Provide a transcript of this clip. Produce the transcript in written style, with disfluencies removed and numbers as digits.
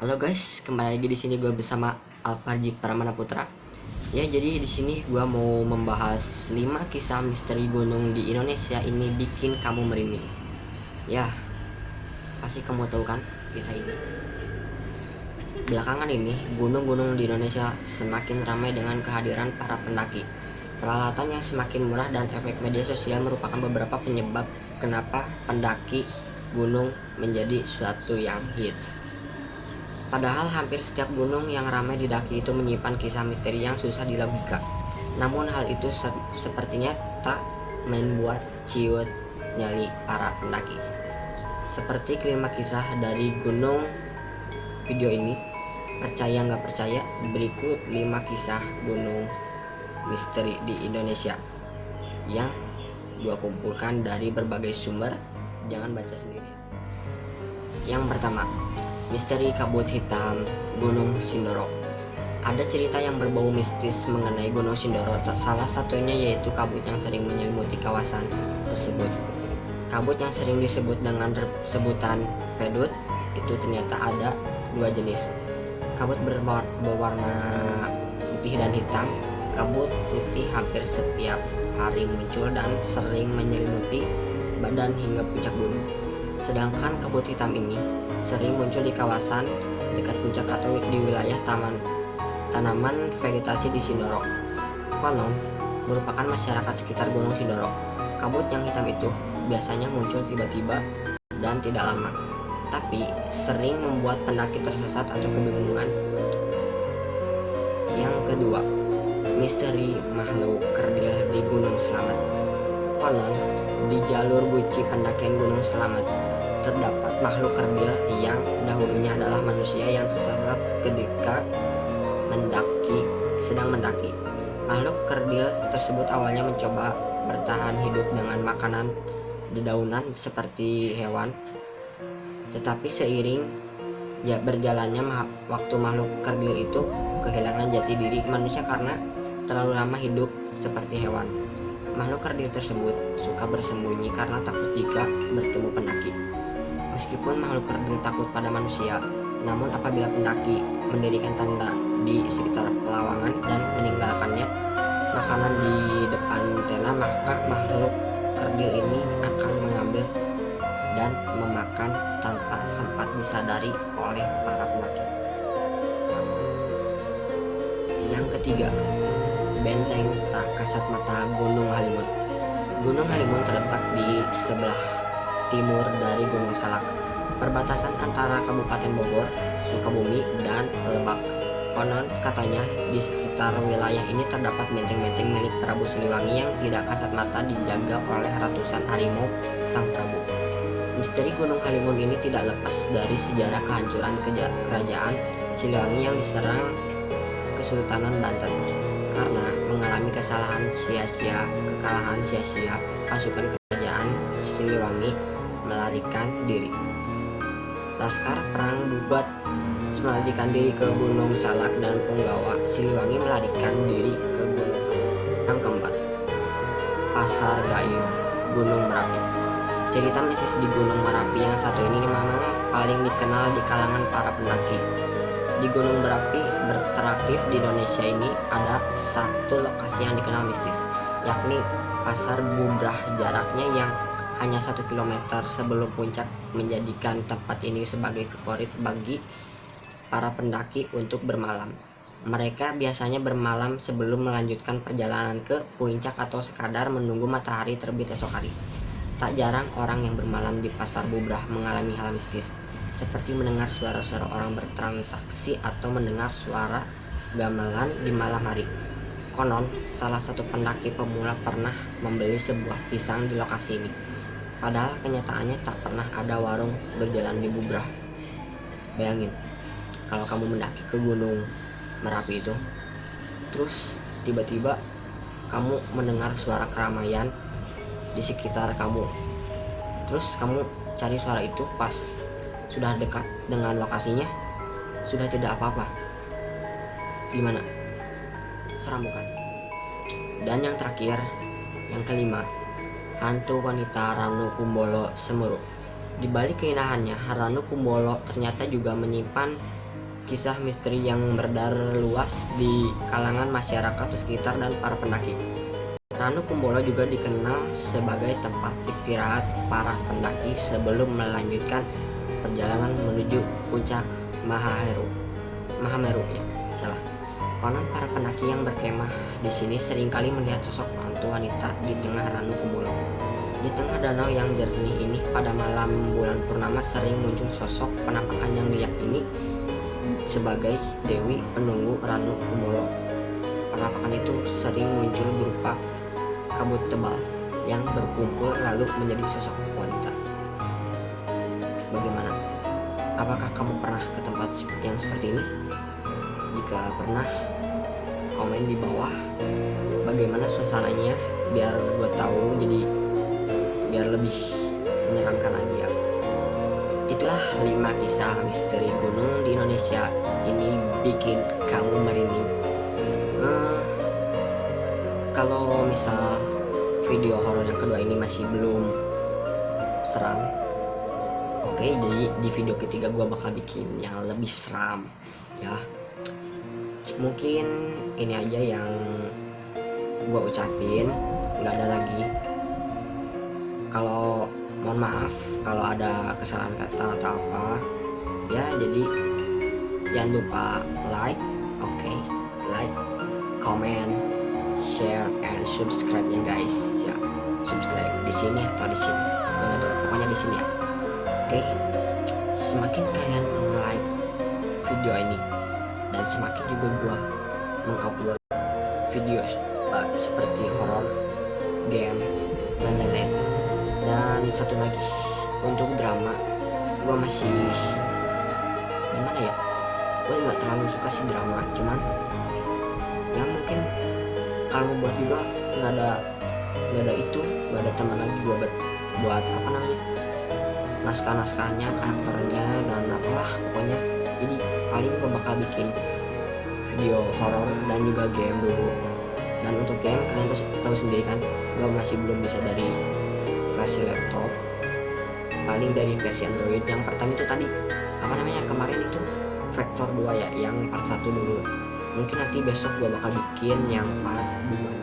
Halo guys, kembali lagi di sini gue bersama Alparji Pramana Putra. Ya, jadi di sini gue mau membahas 5 kisah misteri gunung di Indonesia ini bikin kamu merinding. Ya, pasti kamu tahu kan kisah ini. Belakangan ini, gunung-gunung di Indonesia semakin ramai dengan kehadiran para pendaki. Peralatan yang semakin murah dan efek media sosial merupakan beberapa penyebab kenapa pendaki gunung menjadi suatu yang hits. Padahal hampir setiap gunung yang ramai didaki itu menyimpan kisah misteri yang susah dilogika. Namun hal itu sepertinya tak membuat ciut nyali para pendaki. Seperti kelima kisah dari gunung video ini, percaya nggak percaya, berikut 5 kisah gunung misteri di Indonesia yang gua kumpulkan dari berbagai sumber. Jangan baca sendiri. Yang pertama, misteri kabut hitam Gunung Sindoro. Ada cerita yang berbau mistis mengenai Gunung Sindoro. Salah satunya yaitu kabut yang sering menyelimuti kawasan tersebut. Kabut yang sering disebut dengan sebutan pedut itu ternyata ada 2 jenis. Kabut berwarna putih dan hitam. Kabut putih hampir setiap hari muncul dan sering menyelimuti badan hingga puncak gunung. Sedangkan kabut hitam ini sering muncul di kawasan dekat puncak atau di wilayah tanaman vegetasi di Sindoro. Konon merupakan masyarakat sekitar Gunung Sindoro. Kabut yang hitam itu biasanya muncul tiba-tiba dan tidak lama, tapi sering membuat pendaki tersesat atau kebingungan. Yang kedua, misteri makhluk kerdil di Gunung Slamet. Konon di jalur buci pendakian Gunung Slamet terdapat makhluk kerdil yang dahulunya adalah manusia yang tersesat ketika sedang mendaki. Makhluk kerdil tersebut awalnya mencoba bertahan hidup dengan makanan dedaunan seperti hewan, tetapi seiring berjalannya waktu, makhluk kerdil itu kehilangan jati diri manusia karena terlalu lama hidup seperti hewan. Makhluk kerdil tersebut suka bersembunyi karena takut jika bertemu pendaki. Meskipun makhluk kerdil takut pada manusia, namun apabila pendaki mendirikan tanda di sekitar pelawangan dan meninggalkannya makanan di depan tenda, maka makhluk kerdil ini akan mengambil dan memakan tanpa sempat disadari oleh para pendaki. Yang ketiga, benteng tak kasat mata Gunung Halimun. Gunung Halimun terletak di sebelah timur dari Gunung Salak, perbatasan antara Kabupaten Bogor, Sukabumi, dan Lebak. Konon katanya di sekitar wilayah ini terdapat benteng-benteng milik Prabu Siliwangi yang tidak kasat mata dijaga oleh ratusan harimau sang Prabu. Misteri Gunung Halimun ini tidak lepas dari sejarah kehancuran kerajaan Siliwangi yang diserang Kesultanan Banten. Karena mengalami kekalahan sia-sia, pasukan kerajaan Siliwangi melarikan diri. Laskar perang bubat melarikan diri ke Gunung Salak dan penggawa Siliwangi melarikan diri ke Gunung. Yang keempat, Pasar Gayo Gunung Merapi. Cerita mistis di Gunung Merapi yang satu ini memang paling dikenal di kalangan para pendaki. Di Gunung Merapi terakhir di Indonesia ini ada satu lokasi yang dikenal mistis, yakni Pasar Bubrah. Jaraknya yang hanya 1 kilometer sebelum puncak menjadikan tempat ini sebagai favorit bagi para pendaki untuk bermalam. Mereka biasanya bermalam sebelum melanjutkan perjalanan ke puncak atau sekadar menunggu matahari terbit esok hari. Tak jarang orang yang bermalam di Pasar Bubrah mengalami hal mistis, seperti mendengar suara-suara orang bertransaksi atau mendengar suara gamelan di malam hari. Konon, salah satu pendaki pemula pernah membeli sebuah pisang di lokasi ini. Padahal kenyataannya tak pernah ada warung berjalan di Bubrah. Bayangin, kalau kamu mendaki ke Gunung Merapi itu, terus tiba-tiba kamu mendengar suara keramaian di sekitar kamu. Terus kamu cari suara itu pas sudah dekat dengan lokasinya, sudah tidak apa-apa. Gimana? Seram bukan? Dan yang terakhir, yang kelima, hantu wanita Ranu Kumbolo Semeru. Di balik keindahannya, Ranu Kumbolo ternyata juga menyimpan kisah misteri yang beredar luas di kalangan masyarakat sekitar dan para pendaki. Ranu Kumbolo juga dikenal sebagai tempat istirahat para pendaki sebelum melanjutkan perjalanan menuju puncak Mahameru ya, salah. Konon para pendaki yang berkemah di sini seringkali melihat sosok hantu wanita di tengah Ranu Kumbolo. Di tengah danau yang jernih ini, pada malam bulan purnama sering muncul sosok penampakan yang diyakini sebagai dewi penunggu Ranu Kumbolo. Penampakan itu sering muncul berupa kabut tebal yang berkumpul lalu menjadi sosok wanita. Bagaimana? Apakah kamu pernah ke tempat yang seperti ini? Jika pernah, komen di bawah bagaimana suasananya biar gue tahu, jadi biar lebih menyeramkan lagi ya. Itulah 5 kisah misteri gunung di Indonesia. Ini bikin kamu merinding. Kalau misal video horor yang kedua ini masih belum seram, oke, jadi di video ketiga gue bakal bikin yang lebih seram ya. Mungkin ini aja yang gue ucapin, nggak ada lagi. Kalau mohon maaf kalau ada kesalahan kata atau apa ya, jadi jangan lupa like, like, comment, share, and subscribe ya guys ya. Subscribe di sini atau di sini, pokoknya di sini ya. Oke, semakin kalian like video ini dan semakin juga gua mengupload video seperti horor, game, dan lain-lain. Dan satu lagi, untuk drama gua masih gimana ya, gue nggak terlalu suka sih drama, cuman ya mungkin kalau buat juga nggak ada teman lagi gue buat apa namanya, naskahnya, karakternya, dan apalah pokoknya. Jadi paling gue bakal bikin video horor dan juga game dulu. Dan untuk game kalian tahu sendiri kan, gue masih belum bisa dari versi laptop, paling dari versi Android. Yang pertama itu tadi apa namanya, kemarin itu Vector 2 ya, yang part 1 dulu. Mungkin nanti besok gue bakal bikin yang part 2